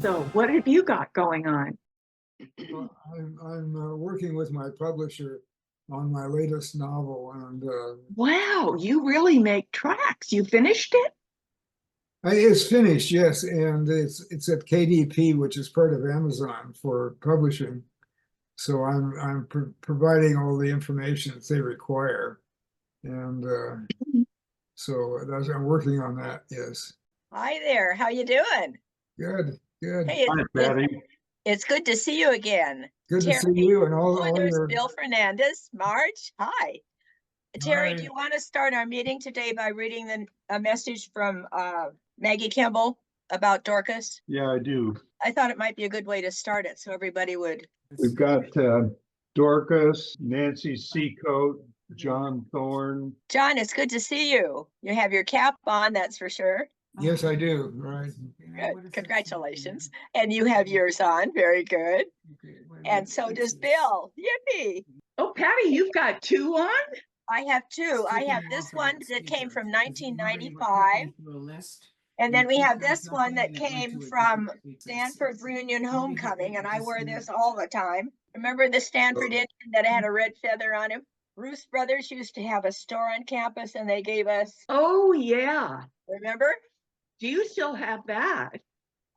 So what have you got going on? Well, I'm working with my publisher on my latest novel, and Wow, you really make tracks. You finished it? it's finished, yes, and it's at KDP, which is part of Amazon for publishing. So I'm providing all the information that they require, and so I'm working on that. Yes, Hi there, how you doing? good, good, Hey, Hi, Patty. it's good to see you again. good to see Terry. you and all Oh, there's your. Bill Fernandez. Marge, hi. Terry, Hi. do you want to start our meeting today by reading a message from Maggie Kimball about Dorcas? Yeah, I do. I thought it might be a good way to start it so everybody would. We've got Dorcas, Nancy Seacoat, John Thorne. John, it's good to see you. You have your cap on, that's for sure. Yes, I do. Right. Good. Congratulations. And you have yours on. Very good. And so does Bill. Yippee. Oh, Patty, you've got two on? I have two. I have this one that came from 1995. And then we have this one that came from Stanford Reunion Homecoming, and I wear this all the time. Remember the Stanford Indian that had a red feather on him? Ruth's brothers used to have a store on campus, and they gave us, Oh, yeah. remember? Do you still have that?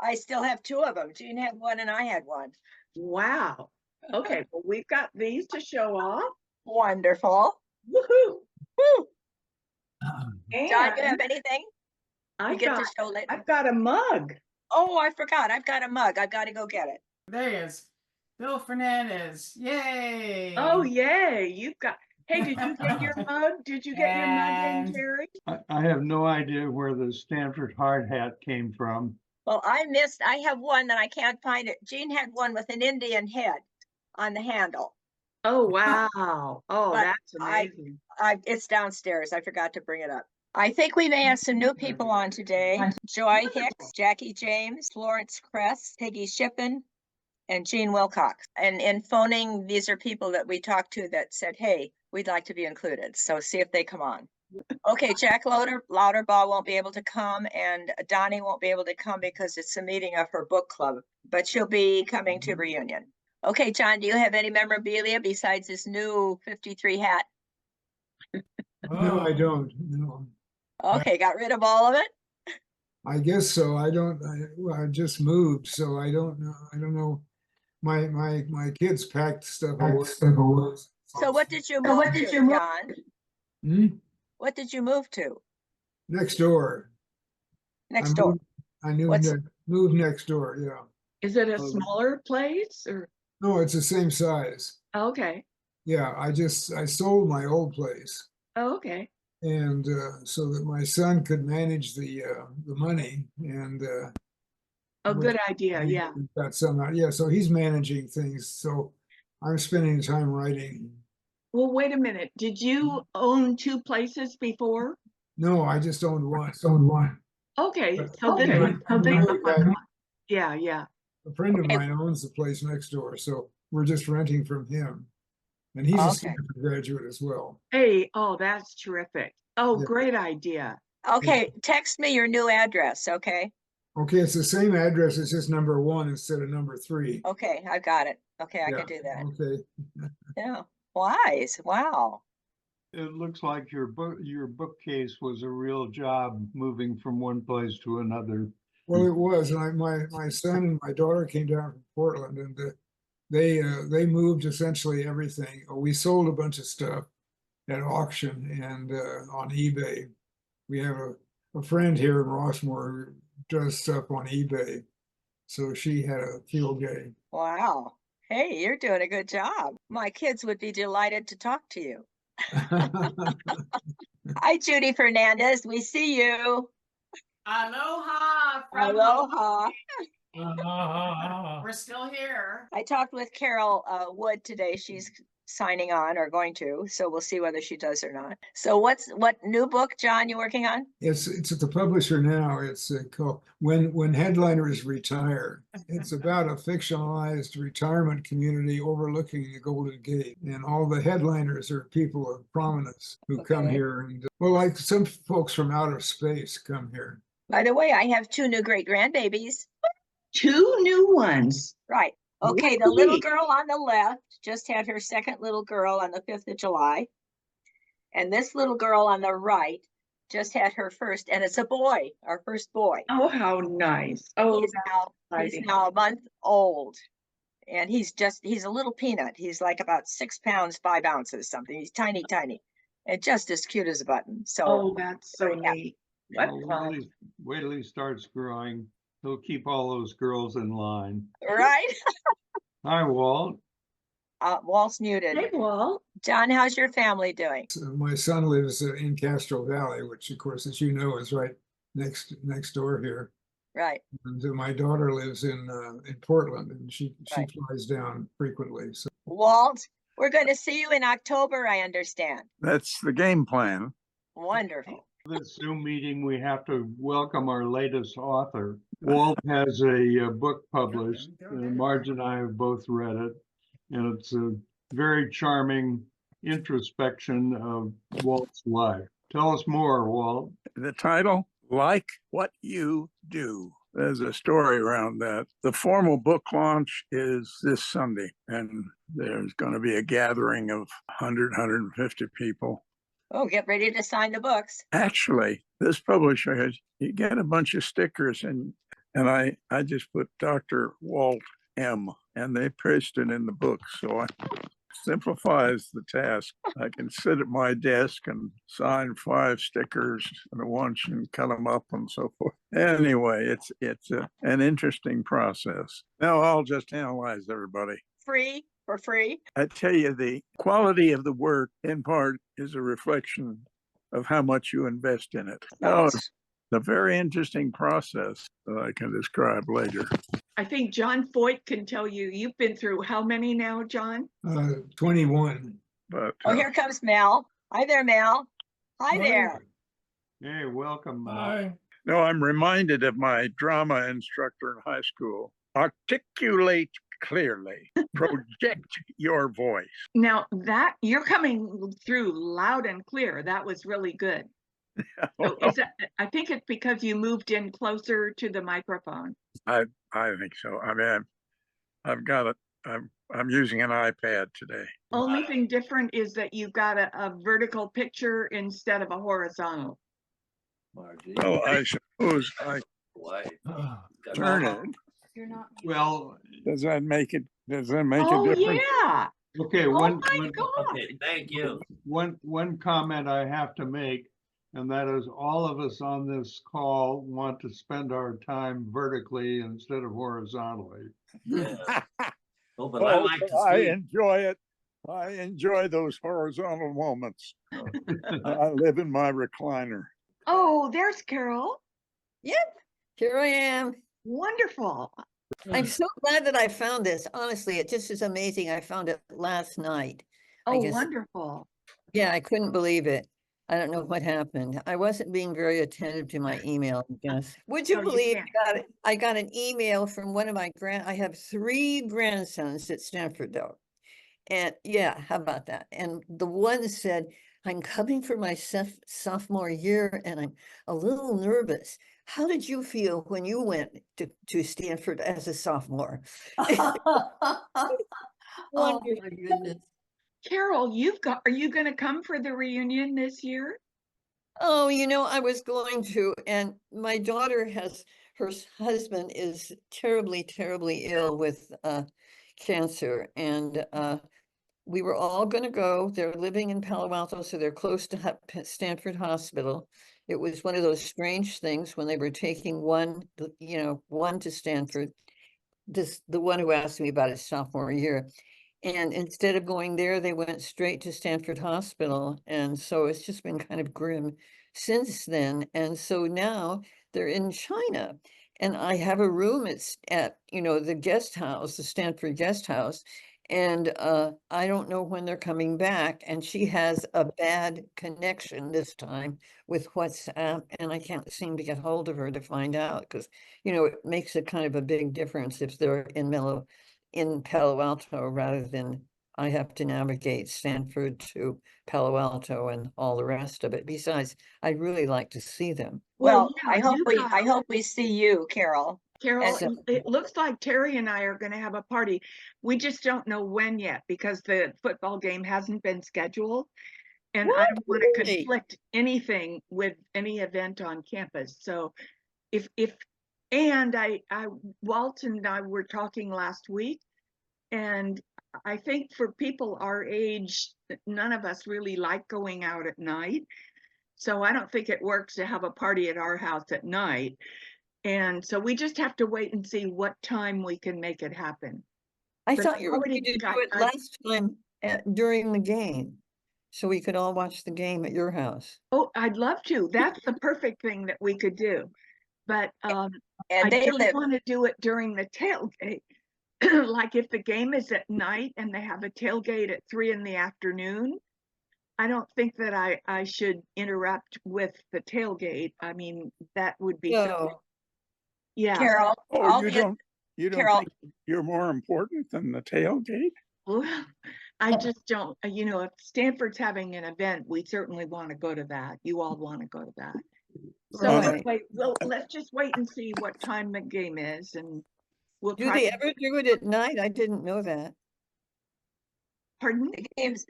I still have two of them. Jean had one and I had one. Wow. Okay, well, we've got these to show off. Wonderful. Woohoo. Woo. And John, you have anything you I've get got, to show later? I've got a mug. Oh, I forgot. I've got a mug. I've got to go get it. There he is. Bill Fernandez. Yay. Oh, yay. You've got, hey, did you get your mug? Did you get your mug in, And- Terry? I have no idea where the Stanford hard hat came from. Well, I have one that I can't find it. Jean had one with an Indian head on the handle. Oh, wow. Oh, But that's amazing. It's downstairs. I forgot to bring it up. I think we may have some new people on today. Joy Hicks, Jackie James, Florence Kress, Peggy Shippen, and Jean Wilcox. And in phoning, these are people that we talked to that said, hey, we'd like to be included. So see if they come on. Okay, Jack Louderbaugh won't be able to come, and Donnie won't be able to come because it's a meeting of her book club, but she'll be coming to reunion. Okay, John, do you have any memorabilia besides this new 53 hat? No, I don't. No. Okay, got rid of all of it? I guess so. I don't. I just moved, so I don't know. I don't know. My kids packed stuff away. So what did you move to, John? Hmm? What did you move to? Next door. Next door. I knew What's- moved next door. Yeah. Is it a smaller place or? No, it's the same size. Okay. Yeah. I sold my old place, Oh, okay. and so that my son could manage the money, and Oh, which good idea. he Yeah. got some. Yeah. So he's managing things. So I'm spending time writing. Well, wait a minute. Did you own two places before? No, I just owned one. Owned one. Okay. But- So this Okay. is so this is Okay. yeah, yeah. A friend of Okay. mine owns the place next door, so we're just renting from him. And he's a Okay. Stanford graduate as well. Hey, oh, that's terrific. Oh, Yeah. great idea. Okay, text me your new address, okay? Okay, it's the same address, it's just number 1 instead of number 3. Okay, I got it. Okay, I Yeah, can do that. Okay, Yeah, wise, wow. It looks like your bookcase was a real job moving from one place to another. well, it was, and my son and my daughter came down from Portland, and they moved essentially everything. We sold a bunch of stuff at auction and on eBay. We have a friend here in Rossmore who does stuff on eBay, so she had a field day. Wow. Hey, you're doing a good job. My kids would be delighted to talk to you. Hi, Judy Fernandez. We see you. Aloha. from Aloha. Hawaii. We're still here. I talked with Carol Wood today. She's signing on or going to, so we'll see whether she does or not. So what new book, John, you working on? It's at the publisher now. It's called When Headliners Retire. It's about a fictionalized retirement community overlooking the Golden Gate, and all the headliners are people of prominence who come Okay. here, and well, like some folks from outer space come here. By the way, I have two new great grandbabies. 2 new ones. Right. Okay, the little Really? girl on the left just had her second little girl on the 5th of July. And this little girl on the right just had her first, and it's a boy, our first boy. Oh, how nice. Oh, He's exciting. now a month old. And he's a little peanut. He's like about 6 pounds, 5 ounces, something. He's tiny, tiny. And just as cute as a button. So Oh, that's so yeah. neat. What Well, fun. wait till he starts growing. He'll keep all those girls in line. right? Hi, Walt. Walt's muted. Hey, Walt. John, how's your family doing? So my son lives in Castro Valley, which of course, as you know, is right next door here. Right. And my daughter lives in Portland, and she Right. flies down frequently. So Walt, we're going to see you in October, I understand. That's the game plan. Wonderful. This Zoom meeting, we have to welcome our latest author. Walt has a book published. Marge and I have both read it, and it's a very charming introspection of Walt's life. Tell us more, Walt. The title, Like What You Do. There's a story around that. The formal book launch is this Sunday, and there's going to be a gathering of 100, 150 people. Oh, get ready to sign the books. Actually, this publisher has, you get a bunch of stickers, and I just put Dr. Walt M, and they pasted it in the book. So it simplifies the task. I can sit at my desk and sign 5 stickers at once and cut them up and so forth. Anyway, it's an interesting process. Now I'll just analyze everybody. Free for free. I tell you, the quality of the work in part is a reflection of how much you invest in it. No, it's a very interesting process that I can describe later. I think John Foyt can tell you, you've been through how many now, John? 21. But Oh, here comes Mel. Hi there, Mel. Hi there. Hey, welcome. no, I'm reminded of my drama instructor in high school. Articulate clearly, project your voice. Now that you're coming through loud and clear, that was really good. So I think it's because you moved in closer to the microphone. I think so. I mean, I've got it. I'm using an iPad today. Only thing different is that you've got a vertical picture instead of a horizontal. Well, I suppose I turn it. You're not. Well, Does that make it? Does that make a Oh, difference? yeah. okay, Oh, one, my one, God. Okay, thank you. one comment I have to make, and that is all of us on this call want to spend our time vertically instead of horizontally. Oh, but I like to speak. enjoy it. I enjoy those horizontal moments. I live in my recliner. Oh, there's Carol. Here I am. Wonderful. I'm so glad that I found this. Honestly, it just is amazing. I found it last night. Oh, just- wonderful. Yeah, I couldn't believe it. I don't know what happened. I wasn't being very attentive to my email, I guess. Would you No, you believe can't. I got an email from one of my I have 3 grandsons at Stanford though. And yeah, how about that? And the one said, I'm coming for my sophomore year and I'm a little nervous. How did you feel when you went to Stanford as a sophomore? Oh, Wonderful. my goodness. Carol, are you going to come for the reunion this year? Oh, I was going to, and my daughter her husband is terribly, terribly ill with cancer, and we were all going to go. They're living in Palo Alto, so they're close to Stanford Hospital. It was one of those strange things when they were taking one to Stanford. The one who asked me about his sophomore year. And instead of going there, they went straight to Stanford Hospital. And so it's just been kind of grim since then. And so now they're in China. And I have a room at the guest house, the Stanford guest house. And I don't know when they're coming back. And she has a bad connection this time with WhatsApp. And I can't seem to get hold of her to find out because, it makes a kind of a big difference if they're in Palo Alto rather than I have to navigate Stanford to Palo Alto and all the rest of it. Besides, I'd really like to see them. Well, yeah, I hope we see you, Carol. Carol, So- it looks like Terry and I are going to have a party. We just don't know when yet because the football game hasn't been scheduled. And I What? don't want to Really? conflict anything with any event on campus. So Walt and I were talking last week, and I think for people our age, none of us really like going out at night. So I don't think it works to have a party at our house at night. And so we just have to wait and see what time we can make it happen. I But thought I've you were already going to got- do it last time during the game. So we could all watch the game at your house. Oh, I'd love to. That's the perfect thing that we could do. But I And they don't live, want to do it during the tailgate. Like if the game is at night and they have a tailgate at 3 p.m, I don't think that I should interrupt with the tailgate. I mean, that would be so, So, yeah. Carol, Oh, I'll you get, don't Carol- think you're more important than the tailgate? Well, I just don't, if Stanford's having an event, we certainly want to go to that. You all want to go to that. So Right. anyway, well, let's just wait and see what time the game is, and we'll do try. they ever do it at night? I didn't know that. Pardon?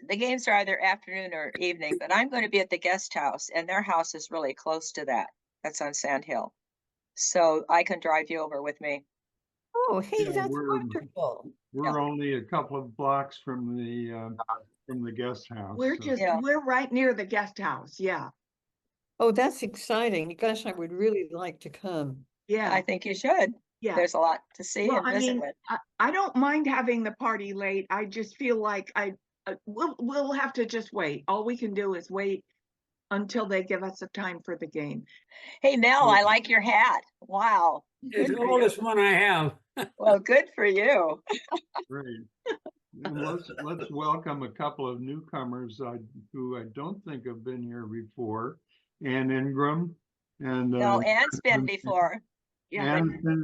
the games are either afternoon or evening, but I'm going to be at the guest house and their house is really close to that. That's on Sand Hill. So I can drive you over with me. Oh, hey, Yeah, that's we're- wonderful. We're only a couple of blocks from the guest house. We're so- just, Yeah. we're right near the guest house. Yeah. Oh, that's exciting. Gosh, I would really like to come. Yeah. I think you should. Yeah. There's a lot to see Well, and I visit mean, with. I don't mind having the party late. I just feel like we'll have to just wait. All we can do is wait until they give us a time for the game. Hey, Mel, I like your hat. Wow. It's Good the for you. oldest one I have. Well, good for you. Great. And let's welcome a couple of newcomers who I don't think have been here before. Ann Ingram and No, Ann's been before, Yeah.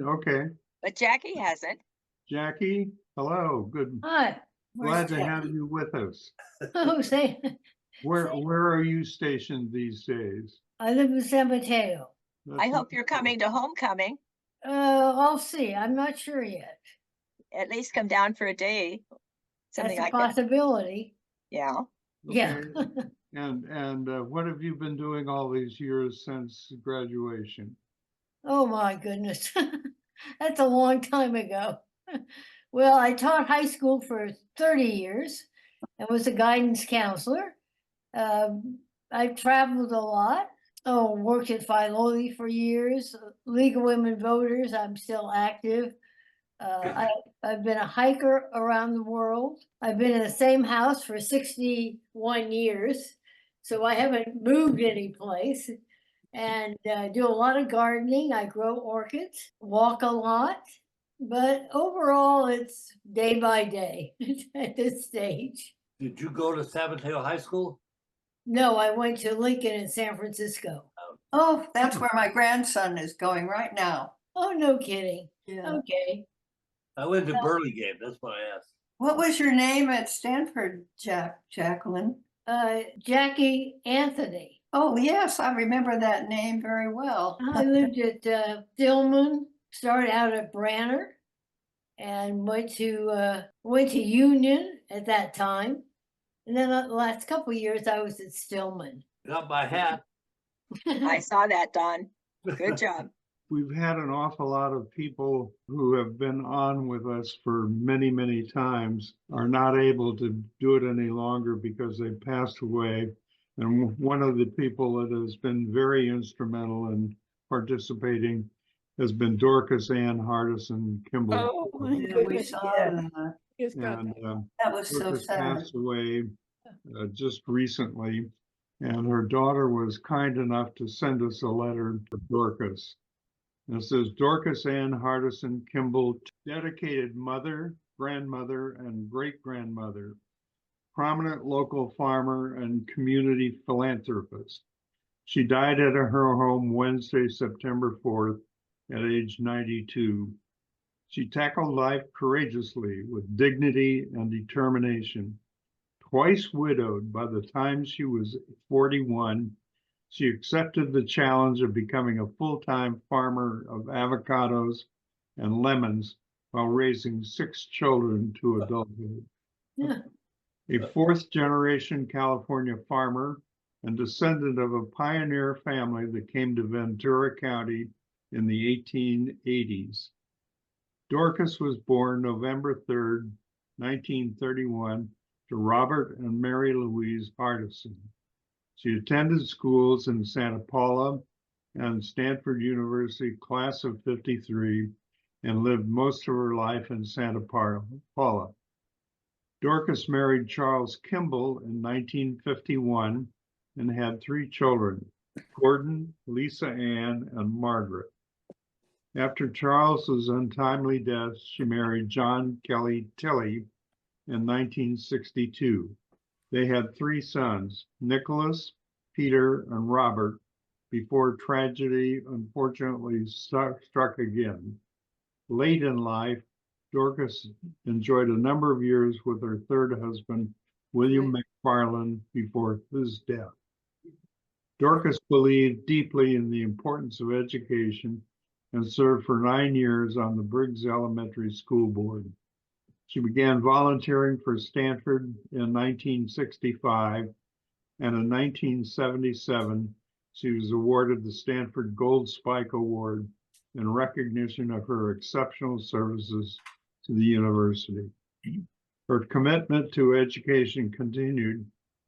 okay. but Jackie hasn't. Jackie, hello. Good. Hi. Glad to have you with us. Oh, say, Where are you stationed these days? I live in San Mateo. I That's hope you're coming to homecoming. I'll see. I'm not sure yet. At least come down for a day. Something That's a like that. possibility. Yeah. Yeah. okay. And what have you been doing all these years since graduation? Oh, my goodness. That's a long time ago. Well, I taught high school for 30 years and was a guidance counselor. I've traveled a lot. Oh, worked at Filoli for years. League of Women Voters, I'm still active. I've been a hiker around the world. I've been in the same house for 61 years, so I haven't moved any place. And do a lot of gardening. I grow orchids, walk a lot, but overall it's day by day at this stage. Did you go to San Mateo High School? No, I went to Lincoln in San Francisco. Oh, that's where my grandson is going right now. Oh, no kidding. Yeah. Okay. I went to Burlingame, that's why I asked. What was your name at Stanford, Jacqueline? Jackie Anthony. Oh, yes, I remember that name very well. I lived at Stillman, started out at Branner, and went to Union at that time. And then the last couple of years I was at Stillman. Got my hat. I saw that, Don. Good job. We've had an awful lot of people who have been on with us for many, many times are not able to do it any longer because they passed away. And one of the people that has been very instrumental in participating has been Dorcas Ann Hardison Kimball. Oh, my Yeah, we goodness. saw that. And That was so Dorcas sad. passed away just recently, and her daughter was kind enough to send us a letter to Dorcas. And it says, Dorcas Ann Hardison Kimball, dedicated mother, grandmother, and great-grandmother, prominent local farmer and community philanthropist. She died at her home Wednesday, September 4th, at age 92. She tackled life courageously with dignity and determination. Twice widowed by the time she was 41, she accepted the challenge of becoming a full-time farmer of avocados and lemons while raising 6 children to adulthood. Yeah. A 4th-generation California farmer and descendant of a pioneer family that came to Ventura County in the 1880s. Dorcas was born November 3rd, 1931, to Robert and Mary Louise Hardison. She attended schools in Santa Paula and Stanford University class of 53 and lived most of her life in Santa Paula. Dorcas married Charles Kimball in 1951 and had 3 children, Gordon, Lisa Ann, and Margaret. After Charles's untimely death, she married John Kelly Tilley in 1962. They had 3 sons, Nicholas, Peter, and Robert, before tragedy unfortunately struck again. Late in life, Dorcas enjoyed a number of years with her 3rd husband, William McFarland, before his death. Dorcas believed deeply in the importance of education and served for 9 years on the Briggs Elementary School Board. She began volunteering for Stanford in 1965, and in 1977, she was awarded the Stanford Gold Spike Award in recognition of her exceptional services to the university. Her commitment to education continued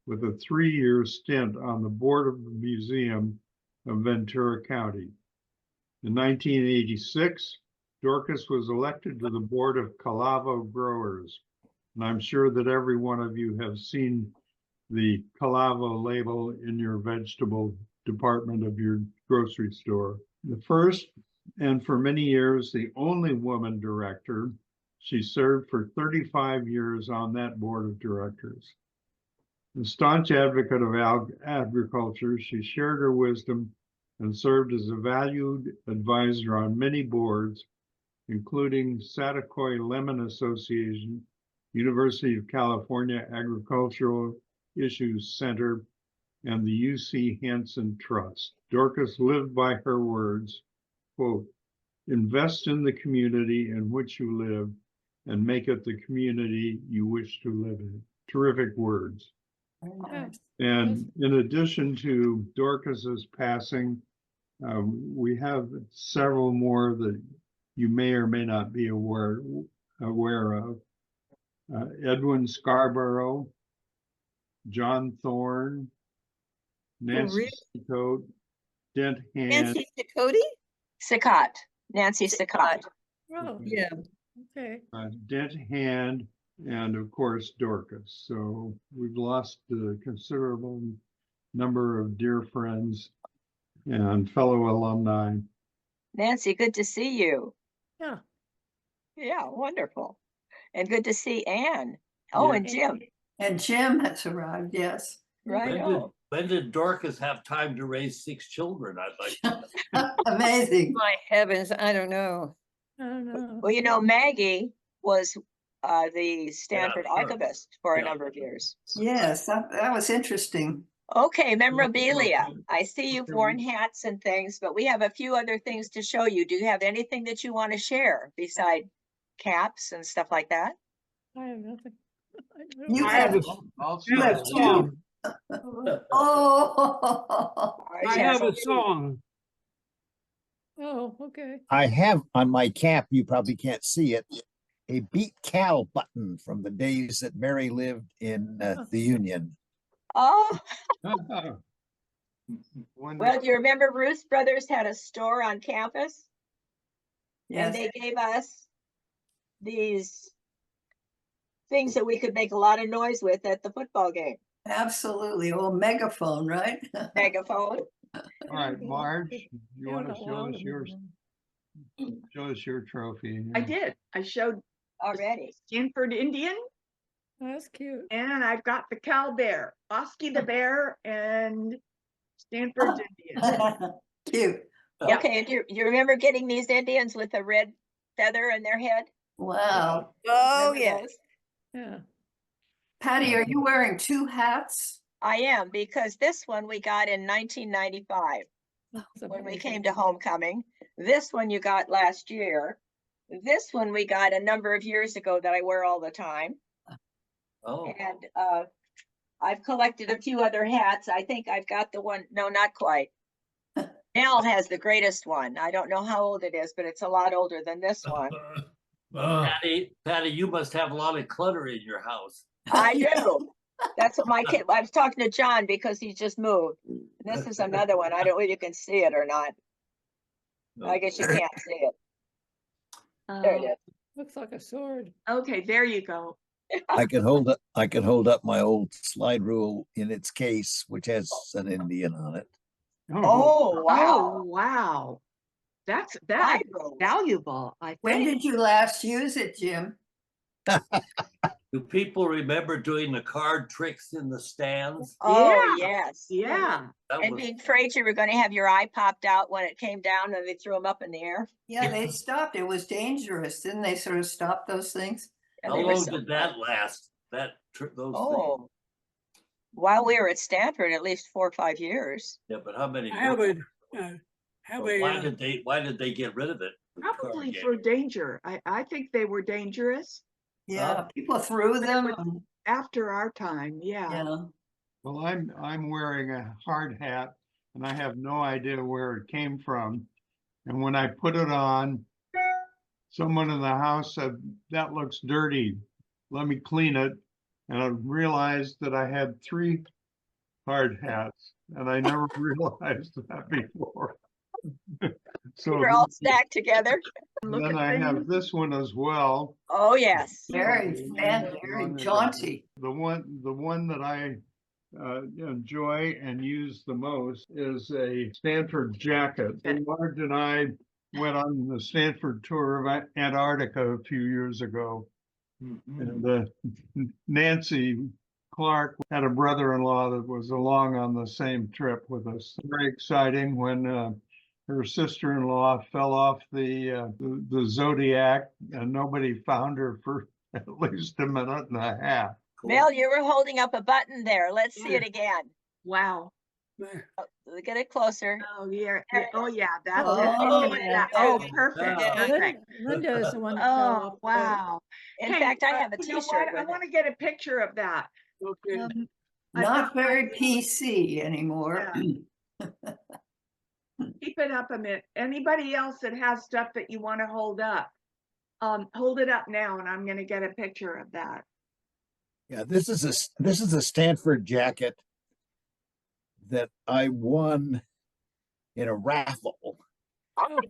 with a 3-year stint on the board of the Museum of Ventura County. In 1986, Dorcas was elected to the board of Calavo Growers, and I'm sure that every one of you have seen the Calavo label in your vegetable department of your grocery store. The first, and for many years, the only woman director. She served for 35 years on that board of directors. A staunch advocate of agriculture, she shared her wisdom and served as a valued advisor on many boards, including Satakoy Lemon Association, University of California Agricultural Issues Center, and the UC Hansen Trust. Dorcas lived by her words, quote, "Invest in the community in which you live and make it the community you wish to live in." Terrific words. And in addition to Dorcas's passing, we have several more that you may or may not be aware of. Edwin Scarborough, John Thorne, Nancy Coate, Dent Hand, Nancy Ducote? Saccott, Nancy Saccott. Oh, Yeah. okay. Dent Hand, and of course Dorcas. So we've lost a considerable number of dear friends and fellow alumni. Nancy, good to see you. Yeah. Yeah, wonderful. And good to see Anne. Oh, Yeah. and Jim, And Jim has arrived, yes. right? When did Dorcas have time to raise 6 children? I'd like to know. Amazing. My heavens, I don't know. I don't know. Well, you know, Maggie was the Stanford sure. archivist for a Yeah. number of years. Yes, that was interesting. Okay, memorabilia. I see you've worn hats and things, but we have a few other things to show you. Do you have anything that you want to share beside caps and stuff like that? I have nothing. I don't You know. have, I'll you have start. two. Oh, Ours I has have a two. song. Oh, okay. I have on my cap, you probably can't see it, a Beat Cal button from the days that Mary lived in the Union. Oh, Wonderful. well, do you remember Ruth's Brothers had a store on campus? And yes. they gave us these things that we could make a lot of noise with at the football game. Absolutely. Oh, megaphone, right? Megaphone. All right, Marge, you I want to don't know show how us to yours? remember. Show us your trophy. I did. I showed Already. Stanford Indian, That's cute. and I've got the Cal Bear, Oski the Bear, and Stanford's Indian. Cute. Yeah. Okay, and you remember getting these Indians with a red feather in their head? Wow. Oh, Remember yes. those? Yeah. Patty, are you wearing 2 hats? I am, because this one we got in 1995 That's when we amazing. came to homecoming. This one you got last year. This one we got a number of years ago that I wear all the time. Oh, And I've collected a few other hats. I think I've got the one, no, not quite. Al has the greatest one. I don't know how old it is, but it's a lot older than this one. Patty, you must have a lot of clutter in your house. I do. That's what my kid, I was talking to John because he just moved. This is another one. I don't know if you can see it or not. I guess you can't see it. There it is. Looks like a sword. Okay, there you go. I can hold up my old slide rule in its case, which has an Indian on it. Oh, wow. Oh, wow. That's Slide is rules. valuable, I When think. did you last use it, Jim? Do people remember doing the card tricks in the stands? Oh, Yeah. yes. Yeah. That And was, being afraid you were going to have your eye popped out when it came down and they threw them up in the air. Yeah, they stopped. It was dangerous. Didn't they sort of stop those things? And how they were long so did fun. that last? Those things? Oh, while we were at Stanford, at least 4 or 5 years. Yeah, but how many? I have more? Why did they get rid of it? the card Probably game? for danger. I think they were dangerous Yeah, people threw But it them. was- after our time. Yeah. Yeah. Well, I'm wearing a hard hat and I have no idea where it came from. And when I put it on, someone in the house said, "That looks dirty. Let me clean it." And I realized that I had 3 hard hats and I never realized that before. So They're all stacked together. Look then at I have things. this one as well. Oh, yes. Very fancy, very jaunty. The one that I enjoy and use the most is a Stanford jacket. And Marge and I went on the Stanford tour of Antarctica a few years ago. And Nancy Clark had a brother-in-law that was along on the same trip with us. Very exciting when her sister-in-law fell off the Zodiac and nobody found her for at least a minute and a half. Mel, you were holding up a button there. Let's see it again. Wow. Get it closer. Oh, yeah. Oh, yeah. That's Oh, it. oh, Okay, yeah. Oh, perfect. Yeah. Perfect. Linda is the one that fell off Oh, the boat. wow. In Hey, fact, I have a you know t-shirt what? I with want it. to get a picture of that. Okay. I've Not got- very PC anymore. Keep it up a minute. Anybody else that has stuff that you want to hold up, hold it up now, and I'm going to get a picture of that. Yeah, this is a Stanford jacket that I won in a raffle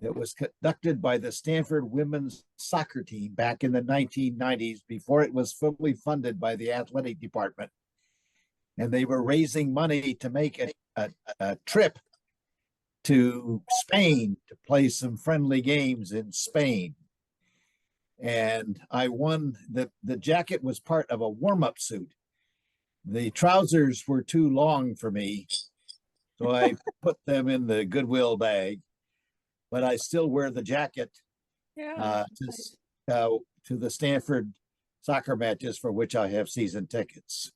that was conducted by the Stanford women's soccer team back in the 1990s before it was fully funded by the athletic department. And they were raising money to make a trip to Spain to play some friendly games in Spain. And I won. The jacket was part of a warm-up suit. The trousers were too long for me, so I put them in the Goodwill bag, but I still wear the jacket to the Stanford soccer matches for which I have season tickets.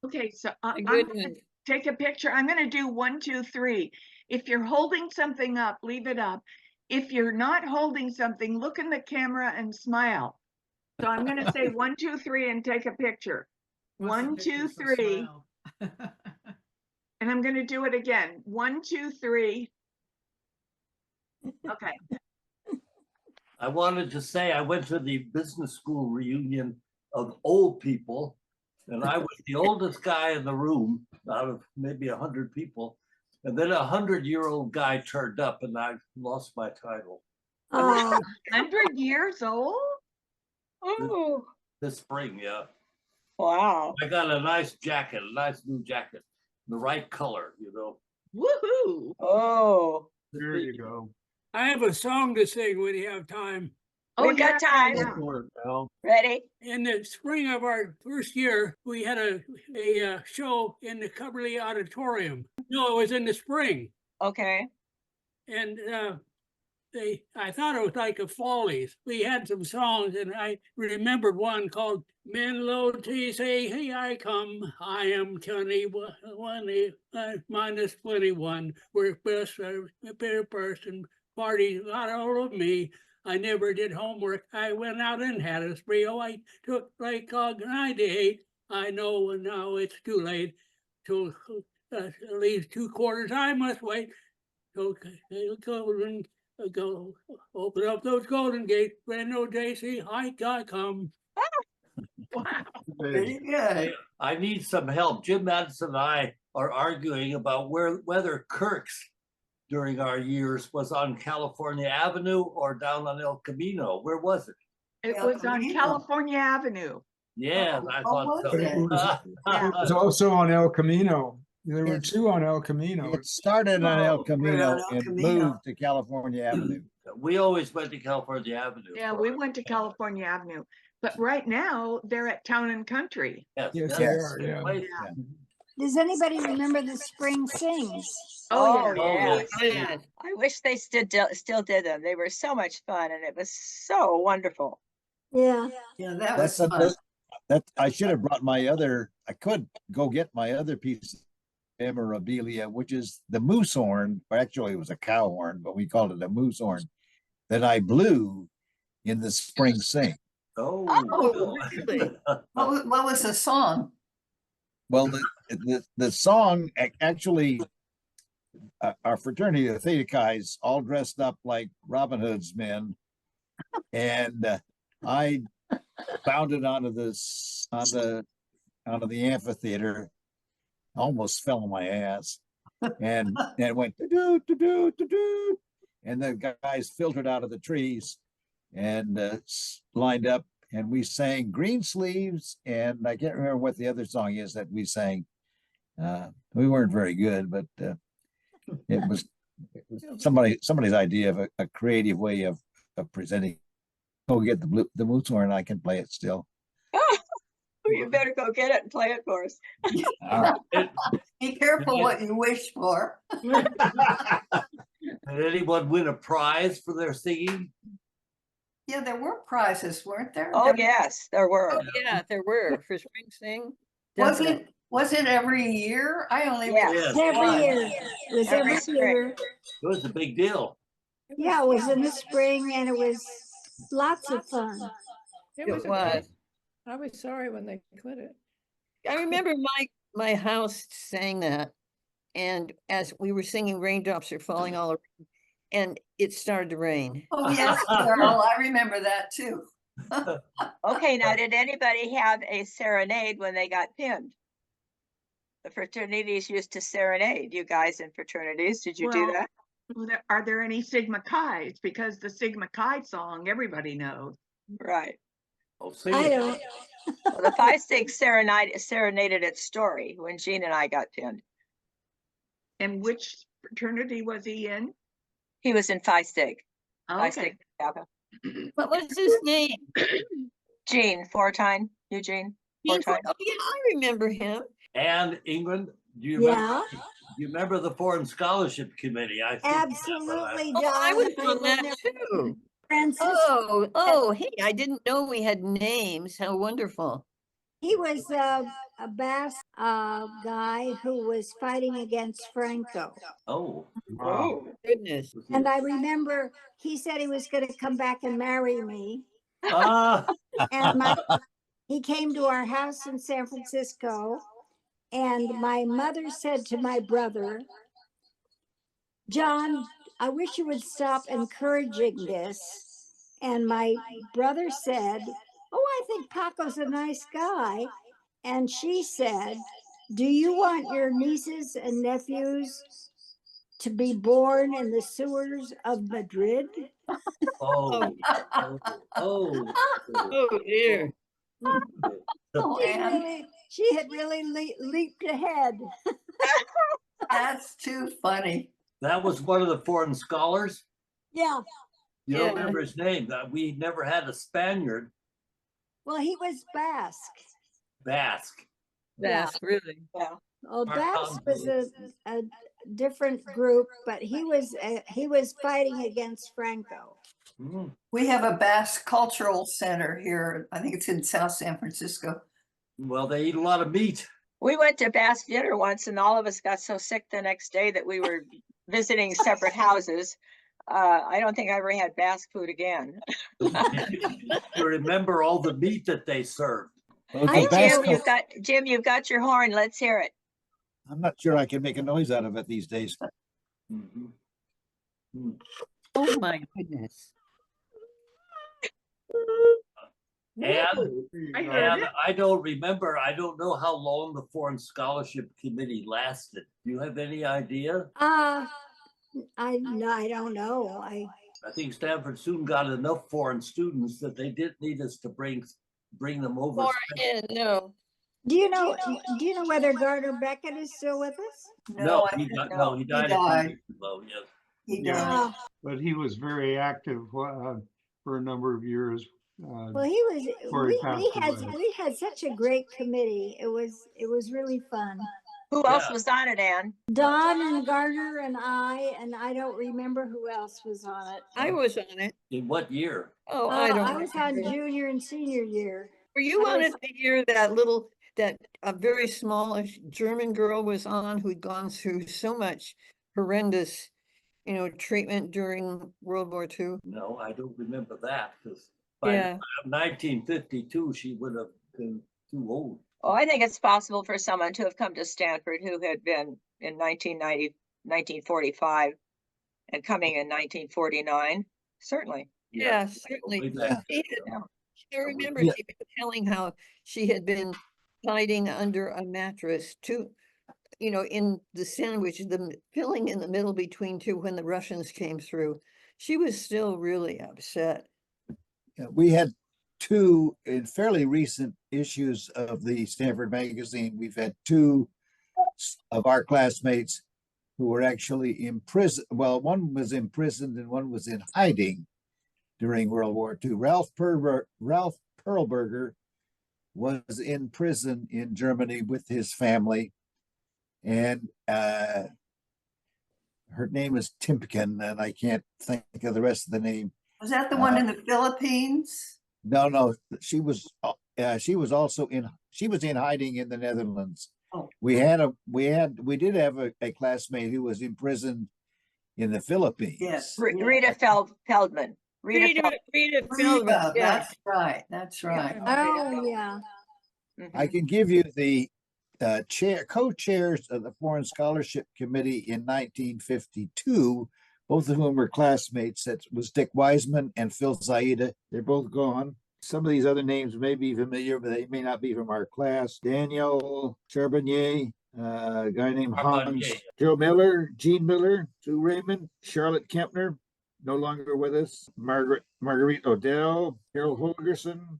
Okay, so I'm Good going to one. take a picture. I'm going to do 1, 2, 3. If you're holding something up, leave it up. If you're not holding something, look in the camera and smile. So I'm going to say 1, 2, 3 and take a picture. Wants the 1, 2, picture, so 3. smile. And I'm going to do it again. 1, 2, 3. Okay. I wanted to say I went to the business school reunion of old people, and I was the oldest guy in the room out of maybe 100 people. And then a 100-year-old guy turned up, and I lost my title 100 years old? Oh, this spring. Yeah, wow. I got a nice jacket, a nice new jacket, the right color. Woohoo. Oh, There you go. I have a song to sing when you have time. we've got time. yeah. Ready? In the spring of our first year, we had a show in the Coverly Auditorium. No, it was in the spring. Okay. And I thought it was like a Follies. We had some songs, and I remembered one called Menlo T say, "Hey, I come. I am 21 minus 21. We're best a better person. Party not all of me. I never did homework. I went out and had a spree. Oh, I took like 98. I know now it's too late. To at least 2 quarters, I must wait. So go and go open up those golden gates. Brand new Daisy, I got come. Wow. Pretty good. I need some help. Jim Madison and I are arguing about whether Kirk's during our years was on California Avenue or down on El Camino. Where was it? It El was on Camino. California Avenue. Yeah, I thought was so. But it was, Yeah. it was also on El Camino. There were Yes. 2 on El Camino. It started on El Camino on El and Camino. moved to California Avenue. We always went to California Avenue. Yeah, for we it. went to California Avenue, but right now they're at Town and Country. Yes, Yes, that's they a are, good yeah. place. Yeah. Does anybody remember the Spring Sings? Oh, yeah. Oh, yes. Yes. I wish they still did them. They were so much fun and it was so wonderful. Yeah. Yeah, that was That's fun. that I should have brought my other, I could go get my other piece of memorabilia, which is the moose horn. Or actually, it was a cow horn, but we called it a moose horn that I blew in the spring sing. Oh, Oh, really? What was the song? Well, the song actually, our fraternity, the Theta Chi's, all dressed up like Robin Hood's men, and I bounded onto the amphitheater, almost fell on my ass, and went to do, and the guys filtered out of the trees and lined up, and we sang Green Sleeves, and I can't remember what the other song is that we sang. We weren't very good, but it was somebody's idea of a creative way of presenting. Go get the moose horn. I can play it still. You better go get it and play it for us. Be careful what you wish for. Did anyone win a prize for their singing? Yeah, there were prizes, weren't there? Oh, yes, there were. Oh, yeah, there were for Spring Sing. Was it every year? I only. Yes. Every year. It was Every every spring. year. It was a big deal. Yeah, it was in the spring and it was lots of fun. It was. I was sorry when they quit it. I remember my house sang that, and as we were singing, raindrops are falling all around, and it started to rain. Oh, yes, Carol, I remember that too. Okay, now did anybody have a serenade when they got pinned? The fraternities used to serenade you guys in fraternities. Did you do Well, that? Are there any Sigma Chi's? Because the Sigma Chi song everybody knows. Right. Oh, sing I it. don't. Well, the Phi Sig serenaded its story when Gene and I got pinned. And which fraternity was he in? He was in Phi Sig. Phi Okay. Sig Kappa. What was his name? Gene, Eugene. Gene Fortine. Oh, yeah, I remember him. And England, do you Yeah, remember the Foreign Scholarship Committee? I think absolutely, Oh, I was Don. on that remember too. Francis, Oh, hey, I didn't know we had names. How wonderful. he was a bass guy who was fighting against Franco. Oh, Oh, Goodness. And I remember he said he was going to come back and marry me. ah, And he came to our house in San Francisco. And my mother said to my brother, John, I wish you would stop encouraging this. And my brother said, oh, I think Paco's a nice guy. And she said, do you want your nieces and nephews to be born in the sewers of Madrid? oh, oh, Oh, dear. Oh, Anne, She had really leaped ahead. that's too funny. That was one of the foreign scholars. Yeah. You don't Yeah. remember his name? We never had a Spaniard, Well, he was Basque. Basque. That's really. Yeah. Oh, Our Basque was a different group, but he was fighting against Franco. Mm. We have a Basque Cultural Center here. I think it's in South San Francisco. Well, they eat a lot of meat. We went to Basque dinner once and all of us got so sick the next day that we were visiting separate houses. I don't think I ever had Basque food again. You remember all the meat that they served. Well, Hey, the Basque Jim, you've got your horn. Let's hear it. I'm not sure I can make a noise out of it these days. Mhm. Oh, my goodness. And, I heard it. I don't remember, I don't know how long the Foreign Scholarship Committee lasted. Do you have any idea? I don't know. I think Stanford soon got enough foreign students that they didn't need us to bring them over. No. Do you know whether Gardner Beckett is still with us? No, I he think got, he died. A few died. years ago, yes. He Yeah. died. Oh, But he was very active for a number of years. well, he was. Before he passed away. We had such a great committee. It was really fun. Who else was on it, Ann? Don and Gardner and I don't remember who else was on it. I was on it. In what year? Oh, I don't. I was on junior and senior year. Were you I on was- it the year that a very smallish German girl was on who'd gone through so much horrendous, treatment during World War II? No, I don't remember that because Yeah. 1952, she would have been too old. Oh, I think it's possible for someone to have come to Stanford who had been in 1945 and coming in 1949. Certainly. Yeah, certainly. Yeah. I remember Yeah. she was telling how she had been hiding under a mattress in the sandwich, the filling in the middle between two when the Russians came through. She was still really upset. Yeah, we had two in fairly recent issues of the Stanford magazine. We've had two of our classmates who were actually in prison. Well, one was imprisoned and one was in hiding during World War II. Ralph Perlberger was in prison in Germany with his family, and her name is Timken, and I can't think of the rest of the name. Was that the one in the Philippines? No, she was also in hiding in the Netherlands. Oh. We did have a classmate who was imprisoned in the Philippines. Yes. Rita Feldman. Rita Feldman. Yeah. That's right. Oh, yeah. I can give you the co-chairs of the Foreign Scholarship Committee in 1952, both of whom were classmates. That was Dick Wiseman and Phil Zaida. They're both gone. Some of these other names may be familiar, but they may not be from our class. Daniel Charbonnier, a guy named Hans, Joe Miller, Gene Miller, Sue Raymond, Charlotte Kempner, no longer with us, Marguerite Odell, Harold Holgerson.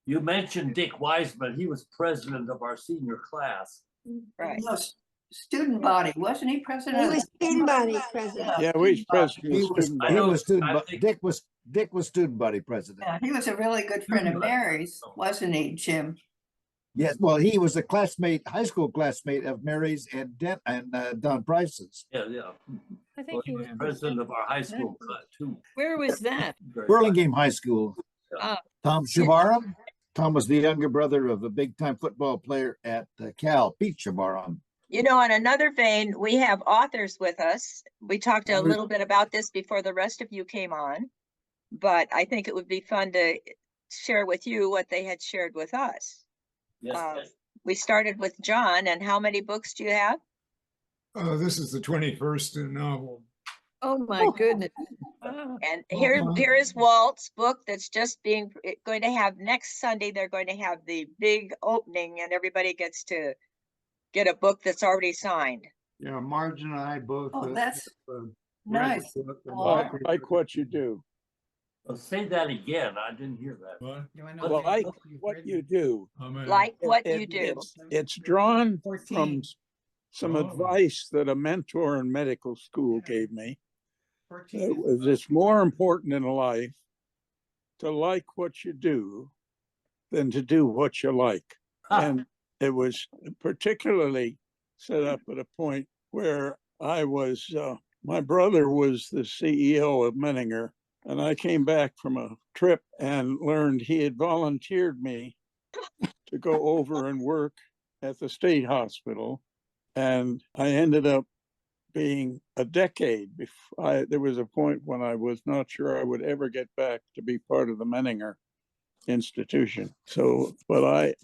You mentioned Dick Wiseman. He was president of our senior class. Right. No, student body, wasn't he president? He was student body president. Yeah, we president. Dick was student body president. Yeah, he was a really good friend of Mary's, wasn't he, Jim? Yes, well, he was a high school classmate of Mary's and Don Price's. Yeah. I Well, think he was president of our high school class too. Where was that? Burlingame High School. Ah. Tom Shabaram. Tom was the younger brother of a big-time football player at Cal, Pete Shabaram. In another vein, we have authors with us. We talked a little bit about this before the rest of you came on, but I think it would be fun to share with you what they had shared with us. Yes. We started with John, and how many books do you have? This is the 21st novel. Oh my goodness. And here is Walt's book that's just going to have next Sunday. They're going to have the big opening, and everybody gets to get a book that's already signed. Yeah, Marge and I both. Oh, that's read nice. the book and Oh. Like what you do. Well, say that again. I didn't hear that. Well, like what you do. Like what you do. It's drawn from some advice that a mentor in medical school gave me. It's more important in life to like what you do than to do what you like. And it was particularly set up at a point where I was, my brother was the CEO of Menninger, and I came back from a trip and learned he had volunteered me to go over and work at the state hospital. And I ended up being a decade before there was a point when I was not sure I would ever get back to be part of the Menninger institution. So, but I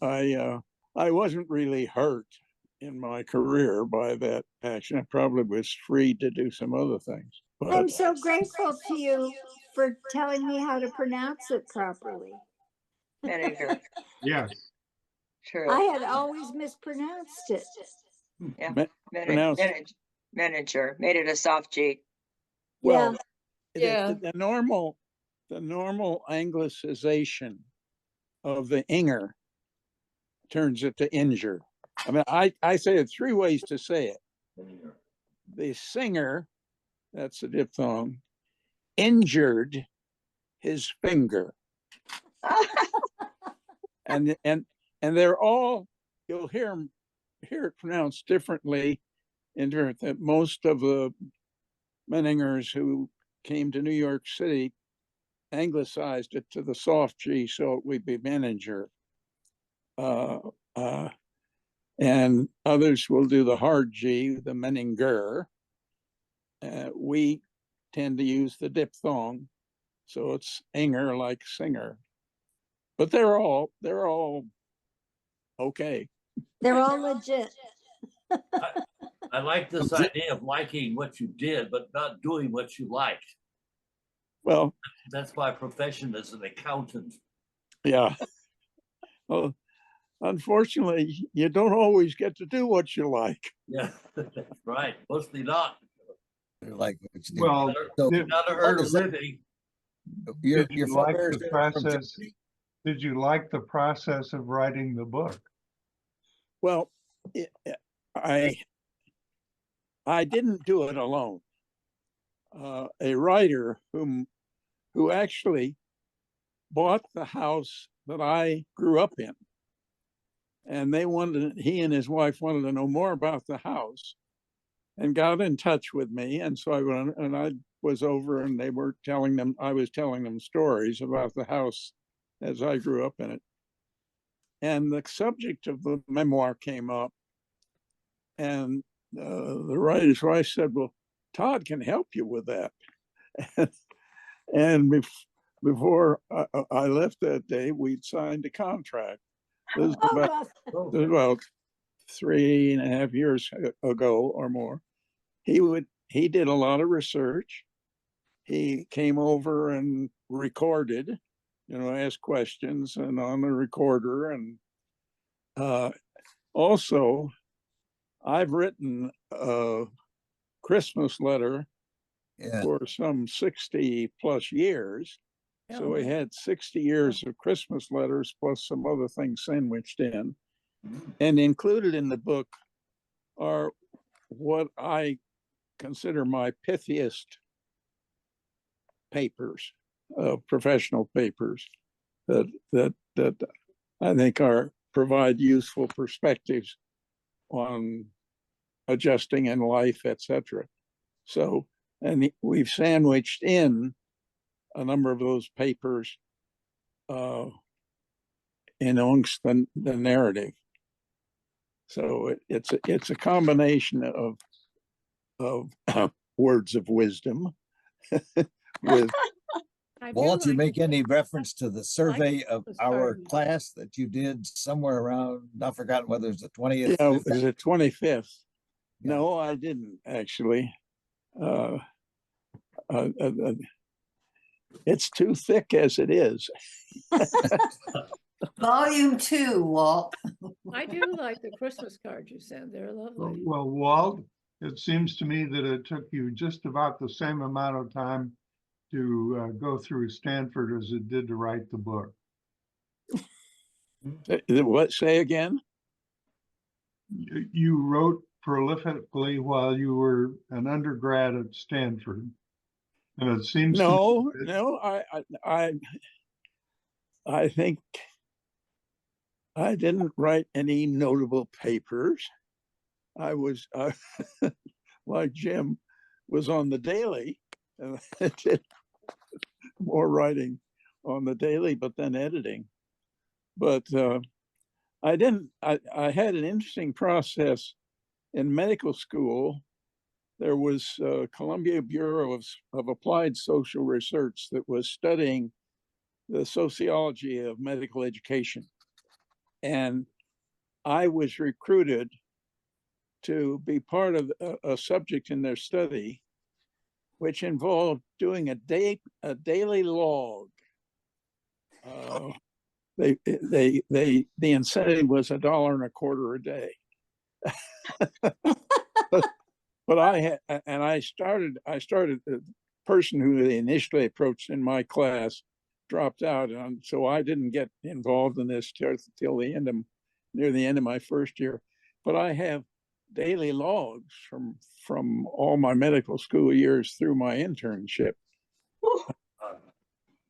wasn't really hurt in my career by that action. I probably was free to do some other things. But I'm so grateful to you for telling me how to pronounce it properly. Manager. Yes. True. I had always mispronounced it. Yeah. pronounced- Manager made it a soft G. well, Yeah. the normal anglicization of the inger turns it to injure. I mean, I say it three ways to say it. The singer, that's a diphthong, injured his finger. and they're all, you'll hear it pronounced differently in different, that most of the Menningers who came to New York City anglicized it to the soft G, so it would be manager. And others will do the hard G, the Menninger. We tend to use the diphthong, so it's inger like singer. But they're all okay. They're all legit. I like this idea of liking what you did, but not doing what you like. Well, that's my profession as an accountant. Yeah. Well, unfortunately, you don't always get to do what you like. Yeah, that's right. Mostly not. Like, Well, so You gotta earn a living. Your Did you like forebears the from process? Germany. Did you like the process of writing the book? Well, I didn't do it alone. A writer who actually bought the house that I grew up in, and he and his wife wanted to know more about the house, and got in touch with me. And so I went, and I was over, and I was telling them stories about the house as I grew up in it. And the subject of the memoir came up, and the writer's wife said, "Well, Todd can help you with that." And before I left that day, we'd signed a contract. This was about 3.5 years ago or more. He did a lot of research. He came over and recorded, asked questions and on the recorder. And also, I've written a Christmas letter for some 60 plus years. So we had 60 years of Christmas letters plus some other things sandwiched in. And included in the book are what I consider my pithiest papers, professional papers that I think provide useful perspectives on adjusting in life, etc. So, and we've sandwiched in a number of those papers in amongst the narrative. So it's a combination of words of wisdom with. Walt, you make any reference to the survey of our class that you did somewhere around, not forgotten whether it's the 20th? Yeah, it was the 25th. No, I didn't actually. It's too thick as it is. Volume 2, Walt. I do like the Christmas cards you sent. They're lovely. Well, Walt, it seems to me that it took you just about the same amount of time to go through Stanford as it did to write the book. What, say again? You wrote prolifically while you were an undergrad at Stanford. And it seems no, I think I didn't write any notable papers. I was like Jim was on the daily, and I did more writing on the daily, but then editing. But I didn't. I had an interesting process in medical school there was Columbia Bureau of Applied Social Research that was studying the sociology of medical education. And I was recruited to be part of a subject in their study, which involved doing a daily log. The incentive was $1.25 a day. but I started, the person who they initially approached in my class dropped out. And so I didn't get involved in this till near the end of my first year. But I have daily logs from all my medical school years through my internship.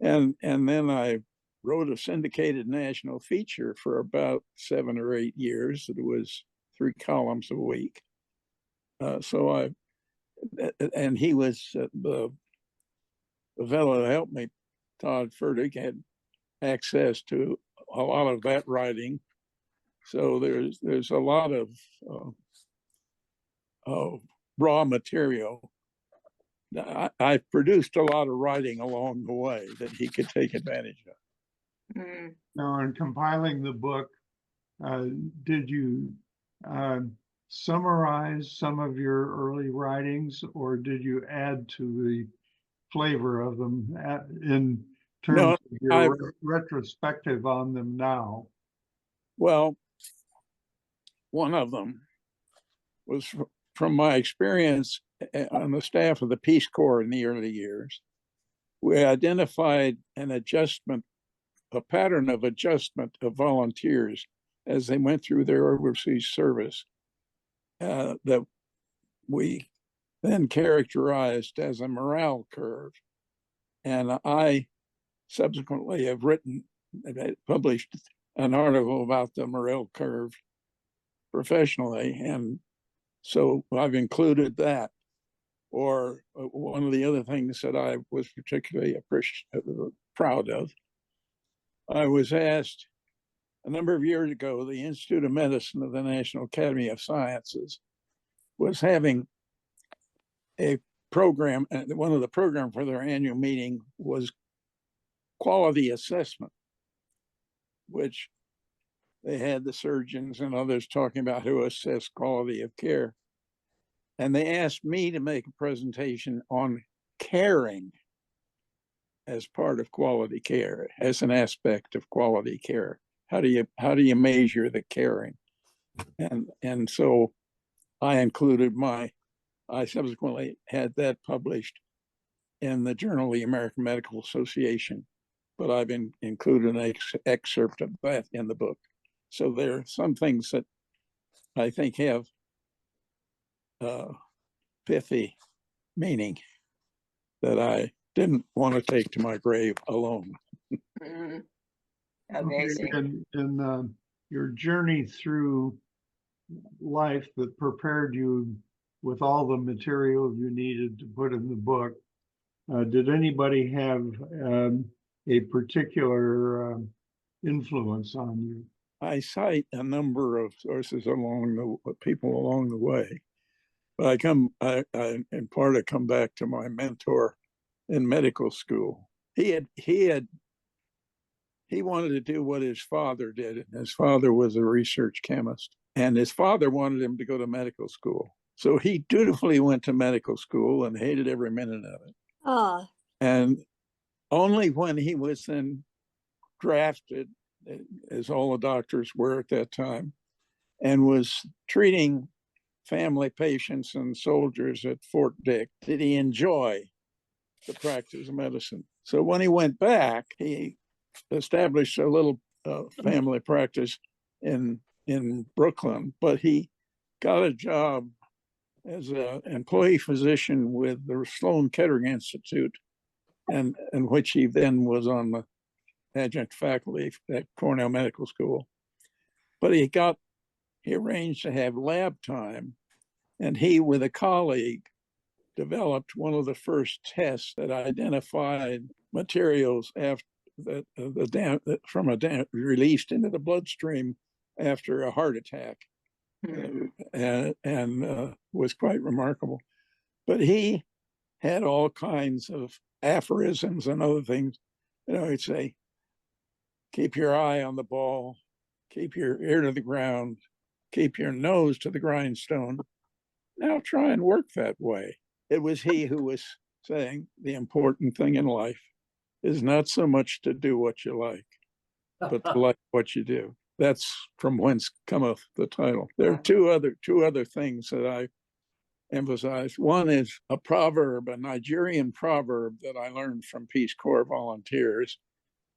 And then I wrote a syndicated national feature for about 7 or 8 years. It was 3 columns a week. And he was the fellow that helped me, Todd Furtick, had access to a lot of that writing. So there's a lot of raw material. I produced a lot of writing along the way that he could take advantage of. Now, in compiling the book, did you summarize some of your early writings, or did you add to the flavor of them in terms of your retrospective on them now? Well, one of them was from my experience on the staff of the Peace Corps in the early years. We identified a pattern of adjustment of volunteers as they went through their overseas service that we then characterized as a morale curve. And I subsequently have published an article about the morale curve professionally. And so I've included that. Or one of the other things that I was particularly proud of, I was asked a number of years ago, the Institute of Medicine of the National Academy of Sciences was having a program, and one of the programs for their annual meeting was quality assessment, which they had the surgeons and others talking about how to assess quality of care. And they asked me to make a presentation on caring as part of quality care, as an aspect of quality care. How do you measure the caring? And so I subsequently had that published in the Journal of the American Medical Association, but I've included an excerpt of that in the book. So there are some things that I think have pithy meaning that I didn't want to take to my grave alone. Amazing. And your journey through life that prepared you with all the material you needed to put in the book, did anybody have a particular influence on you? I cite a number of sources people along the way, but I in part I come back to my mentor in medical school. He wanted to do what his father did, and his father was a research chemist, and his father wanted him to go to medical school. So he dutifully went to medical school and hated every minute of it. And only when he was then drafted, as all the doctors were at that time, and was treating family patients and soldiers at Fort Dick, did he enjoy the practice of medicine. So when he went back, he established a little family practice in Brooklyn, but he got a job as an employee physician with the Sloan Kettering Institute, and in which he then was on the adjunct faculty at Cornell Medical School. But he arranged to have lab time, and he, with a colleague, developed one of the first tests that identified materials after released into the bloodstream after a heart attack, and was quite remarkable. But he had all kinds of aphorisms and other things. You know, he'd say, keep your eye on the ball, keep your ear to the ground, keep your nose to the grindstone. Now try and work that way. It was he who was saying the important thing in life is not so much to do what you like, but to like what you do. That's from whence cometh the title. There are two other things that I emphasize. One is a proverb, a Nigerian proverb that I learned from Peace Corps volunteers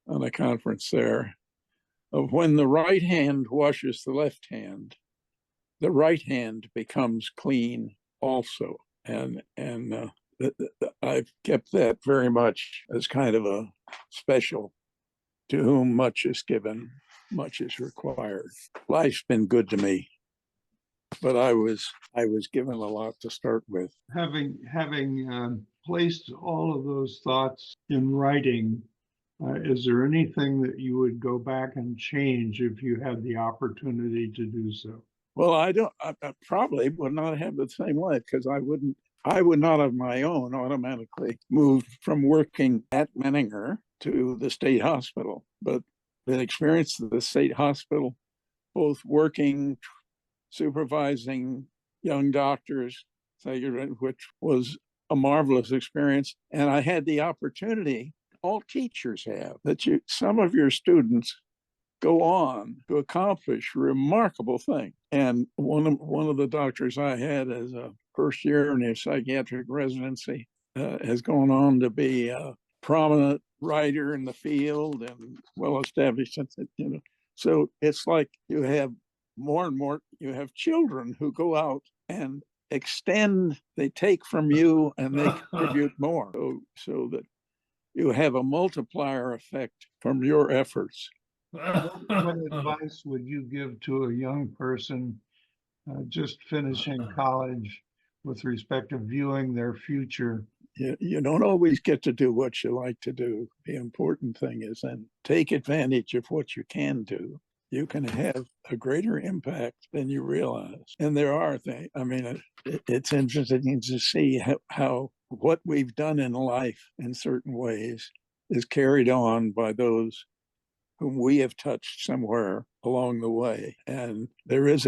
on a conference there, of when the right hand washes the left hand, the right hand becomes clean also. And I've kept that very much as kind of a special, to whom much is given, much is required. Life's been good to me, but I was given a lot to start with. Having placed all of those thoughts in writing, is there anything that you would go back and change if you had the opportunity to do so? Well, I probably would not have the same life, because I would not of my own automatically moved from working at Menninger to the state hospital. But the experience of the state hospital, both working, supervising young doctors, which was a marvelous experience. And I had the opportunity, all teachers have, that some of your students go on to accomplish remarkable things. And one of the doctors I had as a first year in his psychiatric residency has gone on to be a prominent writer in the field and well established. You know, so it's like you have more and more. You have children who go out and extend. They take from you and they contribute more, so that you have a multiplier effect from your efforts. What advice would you give to a young person just finishing college with respect to viewing their future? You don't always get to do what you like to do. The important thing is then take advantage of what you can do. You can have a greater impact than you realize. And there are things, I mean, it's interesting to see how what we've done in life in certain ways is carried on by those whom we have touched somewhere along the way. And there is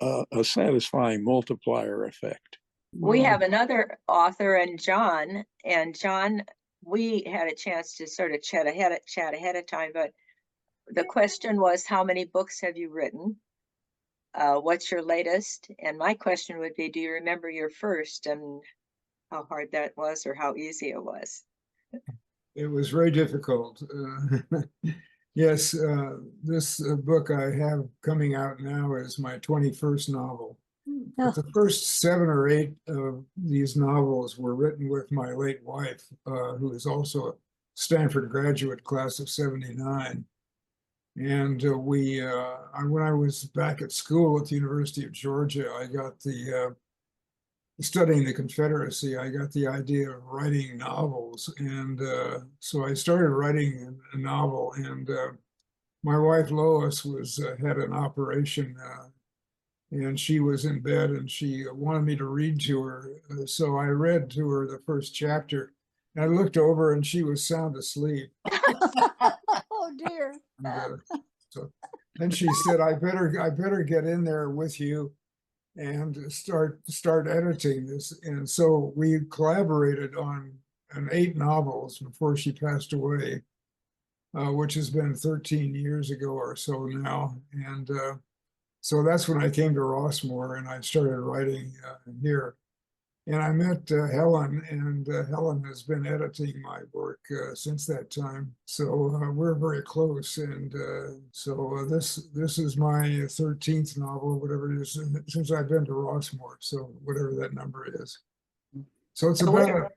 a satisfying multiplier effect. We have another author, and John, we had a chance to sort of chat ahead of time, but the question was, how many books have you written? What's your latest? And my question would be, do you remember your first and how hard that was or how easy it was? It was very difficult. Yes, this book I have coming out now is my 21st novel. But the first 7 or 8 of these novels were written with my late wife, who is also a Stanford graduate, class of '79. And when I was back at school at the University of Georgia, I got studying the Confederacy, I got the idea of writing novels. And so I started writing a novel, and my wife Lois had an operation, and she was in bed, and she wanted me to read to her. So I read to her the first chapter, and I looked over and she was sound asleep. Oh dear. And, so then she said, I better get in there with you and start editing this. And so we collaborated on 8 novels before she passed away, which has been 13 years ago or so now. And so that's when I came to Rossmore and I started writing here. And I met Helen, and Helen has been editing my work since that time. So we're very close. And so this is my 13th novel, whatever it is, since I've been to Rossmore. So whatever that number is. So it's about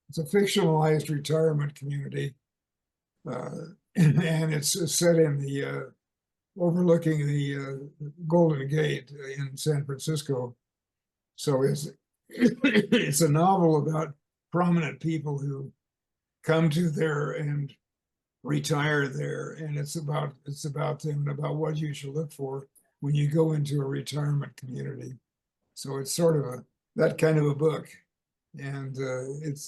it's a fictionalized retirement community, and it's set in the overlooking the Golden Gate in San Francisco. So it's a novel about prominent people who come to there and retire there, and it's about them and about what you should look for when you go into a retirement community. So it's sort of that kind of a book. And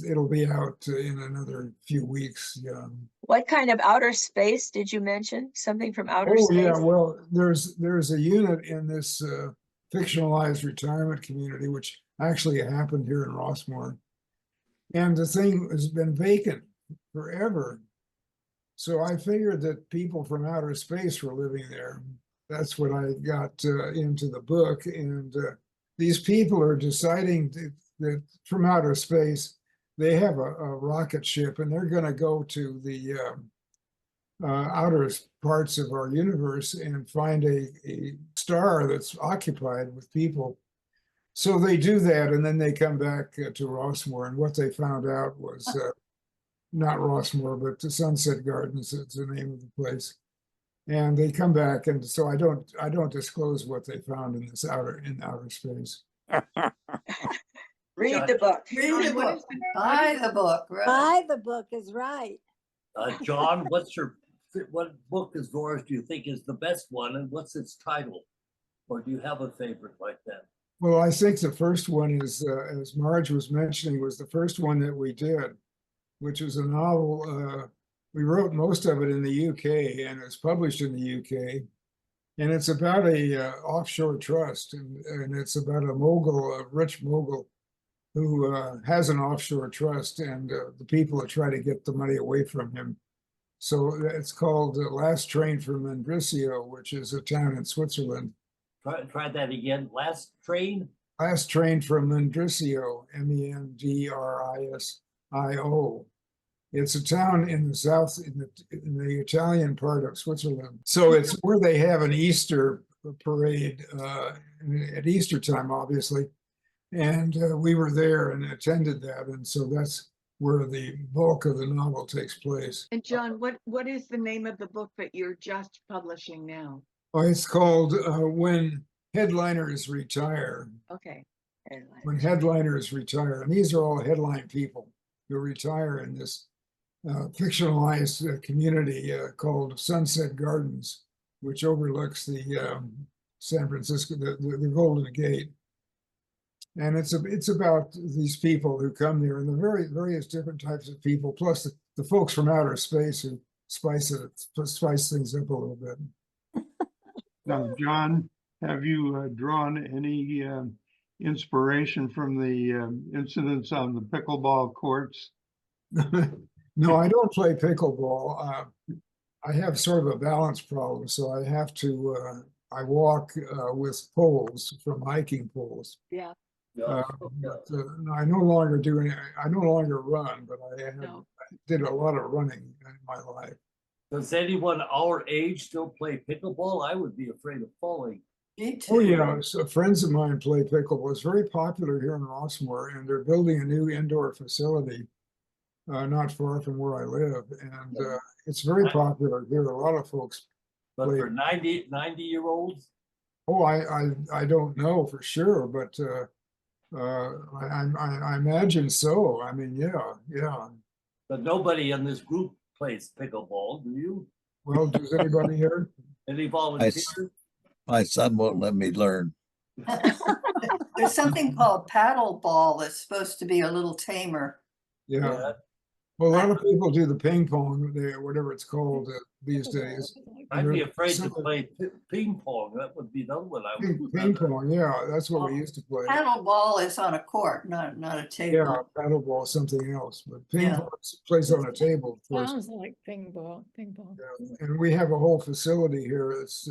it'll be out in another few weeks. Yeah. What kind of outer space did you mention? Something from outer Oh space? yeah, well, there's a unit in this fictionalized retirement community, which actually happened here in Rossmore. And the thing has been vacant forever. So I figured that people from outer space were living there. That's what I got into the book. And these people are deciding that from outer space, they have a rocket ship and they're going to go to the outer parts of our universe and find a star that's occupied with people. So they do that, and then they come back to Rossmore, and what they found out was not Rossmore, but the Sunset Gardens is the name of the place. And they come back, and so I don't disclose what they found in outer space. Read the book. Read the book. Buy the book. Right. Buy the book is right. John, what book is yours do you think is the best one, and what's its title? Or do you have a favorite like that? Well, I think the first one is, as Marge was mentioning, was the first one that we did, which was a novel. We wrote most of it in the UK, and it's published in the UK. And it's about a offshore trust, and it's about a mogul, a rich mogul, who has an offshore trust, and the people that try to get the money away from him. So it's called Last Train from Mendrisio, which is a town in Switzerland. Try that again. Last Train? Last Train from Mendrisio, Mendrisio. It's a town in the south, in the Italian part of Switzerland. So it's where they have an Easter parade at Easter time, obviously. And we were there and attended that. And so that's where the bulk of the novel takes place. And John, what is the name of the book that you're just publishing now? Oh, it's called When Headliners Retire. Okay. When Headliners Retire. And these are all headline people who retire in this fictionalized community called Sunset Gardens, which overlooks the San Francisco, the Golden Gate. And it's about these people who come there, and the various different types of people, plus the folks from outer space who spice things up a little bit. Now, John, have you drawn any inspiration from the incidents on the pickleball courts? No, I don't play pickleball. I have sort of a balance problem, so I have to. I walk with poles, from hiking poles. Yeah. But I no longer do any. I no longer run, but I did a lot of running in my life. Does anyone our age still play pickleball? I would be afraid of falling. Me too. Oh yeah, so friends of mine play pickleball. It's very popular here in Rossmore, and they're building a new indoor facility not far from where I live, and it's very popular here. A lot of folks. But for 90-year-olds? Oh, I don't know for sure, but I imagine so. I mean, yeah. But nobody in this group plays pickleball, do you? Well, does anybody here? Any volunteers? My son won't let me learn. There's something called paddle ball that's supposed to be a little tamer. Yeah. Well, a lot of people do the ping pong, whatever it's called these days. I'd be afraid to play ping pong. That would be another one I would. Ping pong, yeah, that's what we used to play. Paddle ball is on a court, not a table. Yeah, paddle ball is something else, but ping pong plays on a table, of course. Sounds like ping pong. Yeah. And we have a whole facility here that's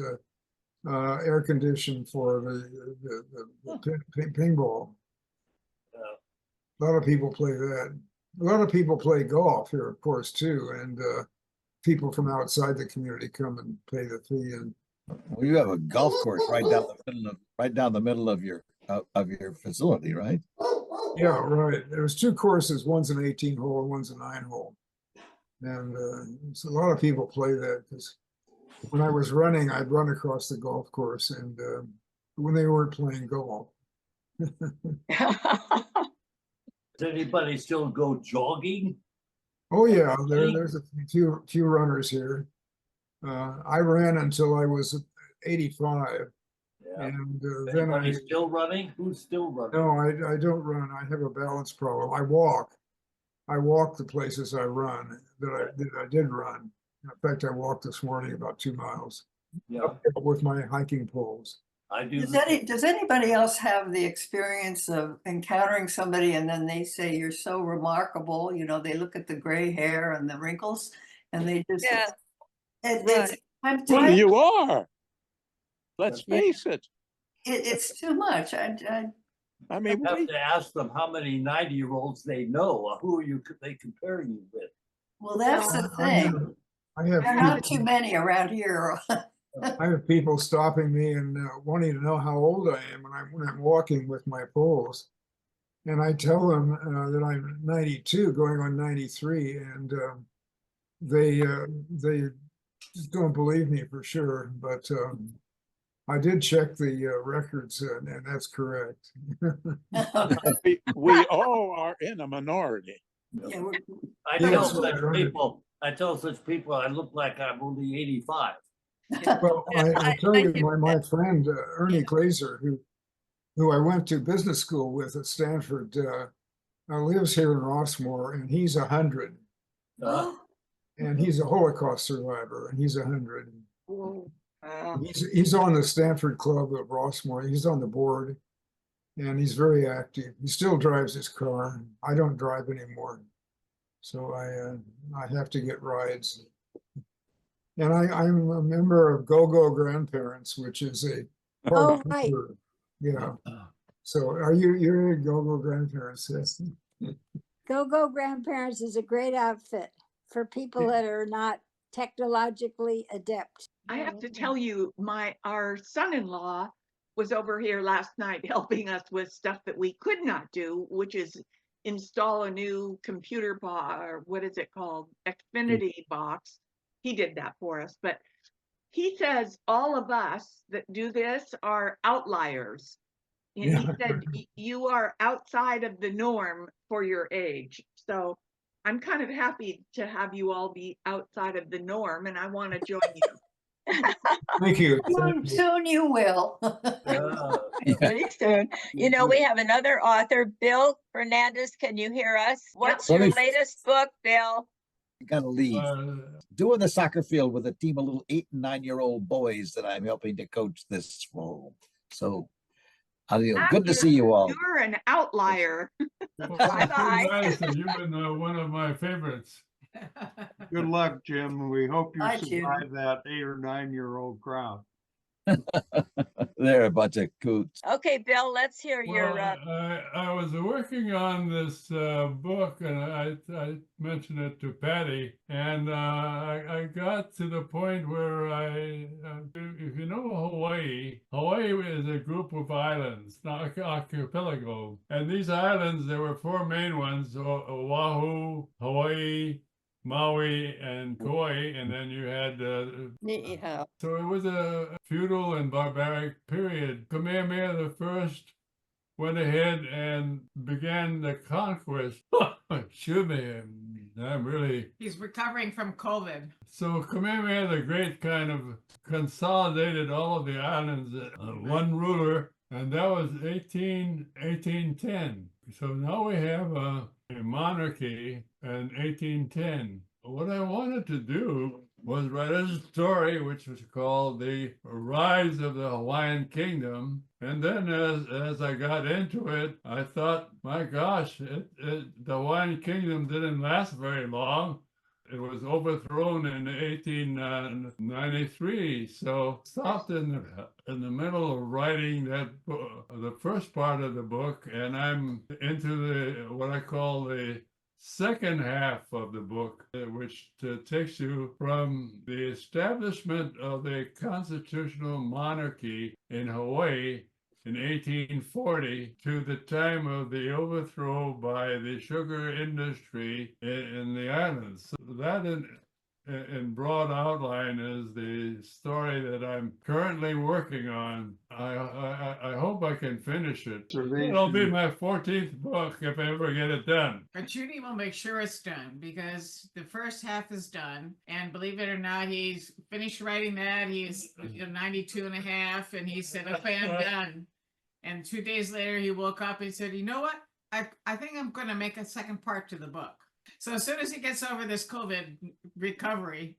air conditioned for the ping ball. A lot of people play that. A lot of people play golf here, of course, too, and people from outside the community come and pay the fee. And well, you have a golf course right down the middle of your facility, right? Yeah, right. There's two courses. One's an 18-hole and one's a 9-hole, and so a lot of people play that because when I was running, I'd run across the golf course, and when they weren't playing golf. Does anybody still go jogging? Oh yeah, there's a few runners here. I ran until I was 85. Yeah. Yeah. And then Anybody still running? Who's still running? no, I don't run. I have a balance problem. I walk. I walk the places I run that I did run. In fact, I walked this morning about 2 miles Yeah, with my hiking poles. I do. Does anybody else have the experience of encountering somebody and then they say you're so remarkable? You know, they look at the gray hair and the wrinkles and they just, Yeah, it's, I'm Well, tired. you are. Let's Yeah. face it. It's too much. I mean, You have to ask them how many 90-year-olds they know. Who are they comparing you with? Well, that's the I have, thing. I have There are not people, too many around here. I have people stopping me and wanting to know how old I am when I'm walking with my poles. And I tell them that I'm 92, going on 93, and they just don't believe me for sure. But I did check the records, and that's correct. we all are in a minority. Yeah, I Yeah, tell that's such right. people, I look like I'm only 85. Well, I tell you, my friend Ernie Glazer, who I went to business school with at Stanford, lives here in Rossmore, and he's 100, and he's a Holocaust survivor, and he's 100. Wow. He's on the Stanford Club of Rossmore. He's on the board, and he's very active. He still drives his car. I don't drive anymore, so I have to get rides. And I'm a member of Go-Go Grandparents, which is a Oh, park right. tour. Yeah. So you're a Go-Go Grandparents? Yes. Go-Go Grandparents is a great outfit for people that are not technologically adept. I have to tell you, our son-in-law was over here last night helping us with stuff that we could not do, which is install a new computer box, or what is it called? Xfinity box. He did that for us, but he says all of us that do this are outliers. And he said, you are outside of the norm for your age. So I'm kind of happy to have you all be outside of the norm, and I want to join you. Thank you. Soon you will. Pretty soon. You know, we have another author, Bill Fernandez. Can you hear us? What's your latest book, Bill? Gotta leave. Doing the soccer field with a team of little 8 and 9-year-old boys that I'm helping to coach this fall. So good to see you all. You're an outlier. Bye-bye. Nice, and you've been one of my favorites. Good luck, Jim. We hope you Hi, Jim. survive that 8 or 9-year-old crowd. They're a bunch of coots. Okay, Bill, let's hear your. I was working on this book, and I mentioned it to Patty, and I got to the point where if you know Hawaii, Hawaii is a group of islands, not archipelago, and these islands, there were 4 main ones: Oahu, Hawaii, Maui, and Kauai, and then you had so it was a feudal and barbaric period. Kamehameha I went ahead and began the conquest. Excuse me, I'm really... He's recovering from COVID. So Kamehameha the Great kind of consolidated all of the islands one ruler, and that was 1810. So now we have a monarchy in 1810. What I wanted to do was write a story which was called The Rise of the Hawaiian Kingdom. And then as I got into it, I thought, my gosh, the Hawaiian Kingdom didn't last very long. It was overthrown in 1893. So stopped in the middle of writing that the first part of the book, and I'm into what I call the second half of the book, which takes you from the establishment of the constitutional monarchy in Hawaii in 1840 to the time of the overthrow by the sugar industry in the islands. So that in broad outline is the story that I'm currently working on. I hope I can finish it. It'll be my 14th book if I ever get it done. But Judy will make sure it's done because the first half is done. And believe it or not, he's finished writing that. He's 92 and a half. And he said, okay, I'm done. And 2 days later, he woke up and said, you know what? I think I'm going to make a second part to the book. So as soon as he gets over this COVID recovery,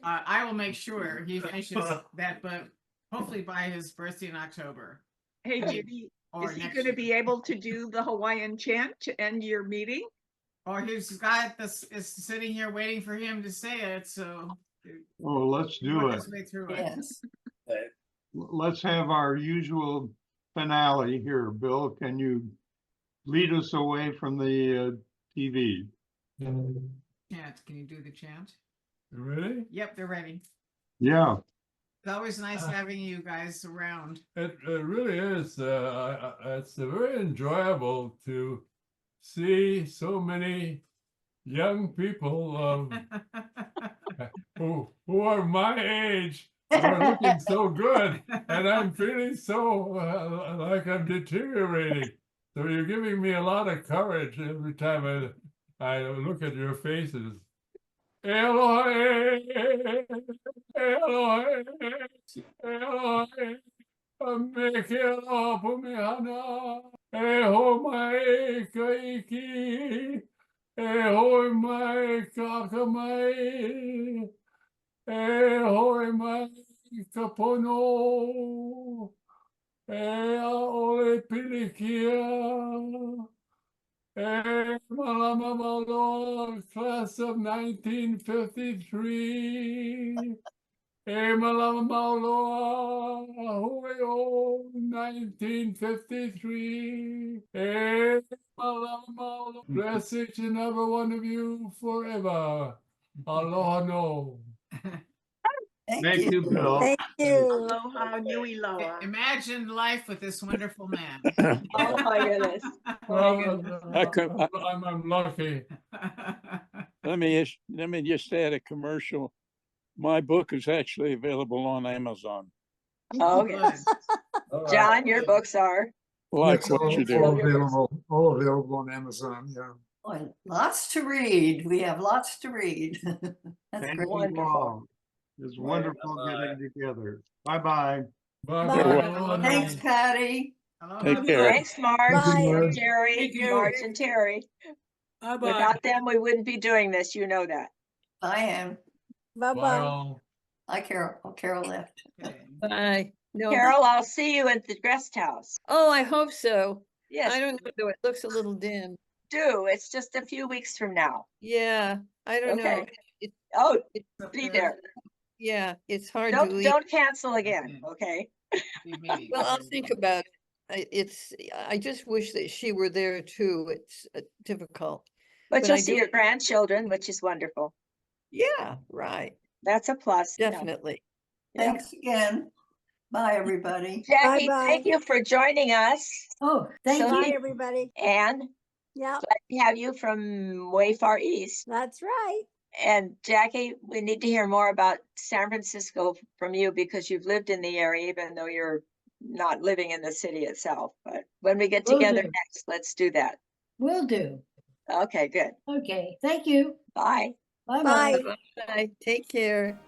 I will make sure he finishes that book, hopefully by his birthday in October. Hey, Judy, Or is he next going to year. be able to do the Hawaiian chant to end your meeting? Or he's got this is sitting here waiting for him to say it. So Oh, let's do work it. his way through it. Yes. Let's have our usual finale here. Bill, can you lead us away from the TV? Chant. Can you do the chant? Really? Yep, they're ready. Yeah. It's always nice having you guys around. It really is. It's very enjoyable to see so many young people who are my age who are looking so good, and I'm feeling so like I'm deteriorating. So you're giving me a lot of courage every time I look at your faces. Elohe, Elohe, Elohe, Mekelo Pumihana, Eho Mai Kaiki, Eho Mai Kakamai, Eho Mai Kapono, Ea Ole Pilikia. Malamamalo, class of 1953. Malamamalo, 1953. Malamamalo, bless each and every one of you forever. Aloha no. Thank you, Bill. Thank you. Aloha, nui loa. Imagine life with this wonderful man. Oh my goodness. I'm lucky. Let me just add a commercial. My book is actually available on Amazon. Oh, yes. John, your books are. Like It's what you do. all available on Amazon, yeah. Boy, lots to read. We have lots to read. That's Thank great. you all. It's wonderful getting together. Bye-bye. Bye. Thanks, Patty. Take care. Thanks, Marge, Bye. and Terry, Thank you. Marge and Terry. Bye-bye. Without them, we wouldn't be doing this. You know that. I am. Bye-bye. Hi, Carol. Oh, Carol left. Bye. No. Carol, I'll see you at the guest house. Oh, I hope so. Yes, I don't know, though. It looks a little dim. do. It's just a few weeks from now. Yeah, I don't know. Okay. Oh, be there. Yeah, it's hard to leave. Don't cancel again, okay? Well, I'll think about it. I just wish that she were there too. It's difficult. But But you'll I see do- your grandchildren, which is wonderful. Yeah, right. That's a plus. yeah. Definitely. Yeah. Thanks again. Bye, everybody. Jackie, Bye-bye. thank you for joining us. Oh, thank So you. Bye, everybody. And Yeah, glad to have you from way far east. that's right. And Jackie, we need to hear more about San Francisco from you because you've lived in the area, even though you're not living in the city itself. But when we get Will together do. next, let's do that. Will do. Okay, good. Okay, thank you. Bye. Bye-bye. Bye. Bye. Take care.